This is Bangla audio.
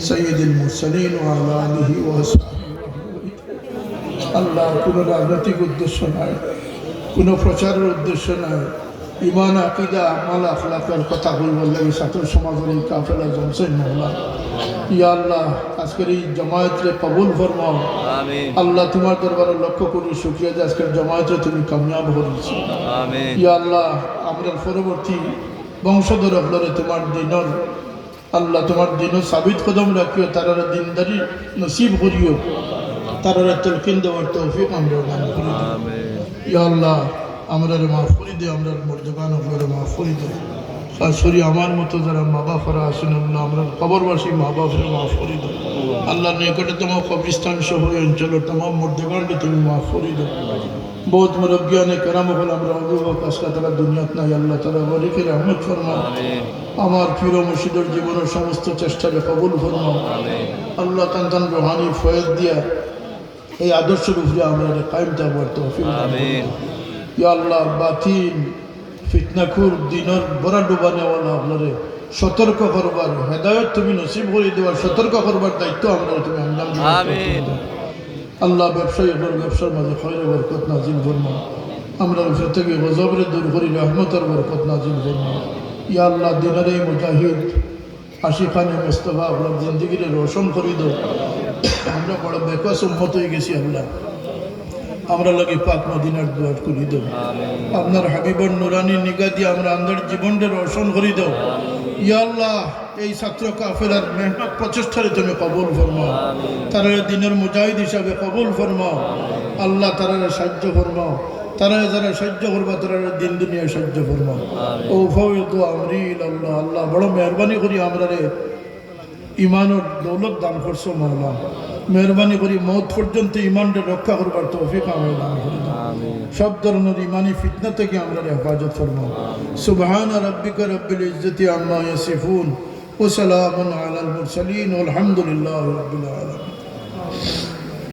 সৈয়দুল মুরসালিন ওয়া আলা আলিহি ওয়া আসহাবিহি। আল্লাহ, কোনো রাজনৈতিক উদ্দেশ্য নাই, কোনো প্রচারের উদ্দেশ্য নাই, ইমান আকিদা আমাল আখলাকের কথা বলবার লাগে ছাত্র সমাজের এই কাফেলা জমছেন মহলা। ইয়া আল্লাহ, আজকের এই জমায়েতরে কবুল ফরমাও। আল্লাহ, তোমার দরবারে লক্ষ্য করি শুকরিয়া যে আজকের জমায়েতে তুমি কামিয়াব হয়েছ। ইয়া আল্লাহ, আমরা পরবর্তী বংশধর হলরে তোমার দিনর আল্লাহ, তোমার দিনও সাবিত কদম রাখিও, তারার দিনদারি নসিব করিও, তারার তলকিন দেওয়ার তৌফিক আমরা দান করি। ইয়া আল্লাহ, আমরা মাফ করি দে, আমরা মর্যাদান হলরে মাফ করি দে। খাস করি আমার মতো যারা মা বাপরা আসেন আল্লাহ, আমরা খবরবাসী মা বাপরে মাফ করি দো। আল্লাহ, নিকটতম কবরিস্তান সহ অঞ্চলের তমাম মর্যাদানকে তুমি মাফ করি দো। বহুত মুরব্বিয়ানে কেরাম হল আমরা অভিভাবক আজকে তারা দুনিয়াত নাই। আল্লাহ তারা বলিকে রহমত ফরমাও। আমার প্রিয় মুর্শিদের জীবনের সমস্ত চেষ্টাকে কবুল ফরমাও। আল্লাহ তান তান রুহানি ফয়েজ দিয়া এই আদর্শের উপরে আমরা কায়েম থাকবার তৌফিক দান করুন। ইয়া আল্লাহ, বাতিল ফিতনাকুর দিনের বড় ডুবানেওয়ালা আপনারে সতর্ক করবার হেদায়ত তুমি নসিব করে দেওয়ার সতর্ক করবার দায়িত্ব আমরা তুমি আঞ্জাম দিও। আল্লাহ, ব্যবসায়ী ব্যবসার মাঝে খয়রে বরকত নাজিল ফরমাও। আমরা থেকে গজবরে দূর করি রহমতের বরকত নাজিল ফরমাও। ইয়া আল্লাহ, দিনের এই মুজাহিদ আশিকানে মুস্তফা আপনার জিন্দগিরে রোশন করি দো। আমরা বড় বেকস উম্মত হয়ে গেছি আল্লাহ, আমরা লাগে পাক মদিনার দুয়ার করি দেব। আপনার হাবিবর নুরানি নিগা দিয়ে আমরা আমাদের জীবনটা রোশন করি দেব। ইয়া আল্লাহ, এই ছাত্র কাফেলার মেহনত প্রচেষ্টারে তুমি কবুল ফরমাও। তারা দিনের মুজাহিদ হিসাবে কবুল ফরমাও। আল্লাহ, তারা সাহায্য ফরমাও। তারা যারা সাহায্য করবা তারা দিন দুনিয়ায় সাহায্য ফরমাও। ও ফাওয়াইদু আমরিল আল্লাহ, আল্লাহ বড় মেহরবানি করি আমরা রে ইমানের দৌলত দান করছো মওলা। মেহরবানি করি মৌত পর্যন্ত ইমানটা রক্ষা করবার তৌফিক আমরা দান করি। সব ধরনের ইমানি ফিতনা থেকে আমরা হেফাজত ফরমাও। সুবহানা রাব্বিকা রাব্বিল ইজ্জতি আম্মা ইয়াসিফুন ওয়া সালামুন আলাল মুরসালিন ওয়াল হামদুলিল্লাহি রাব্বিল আলামিন।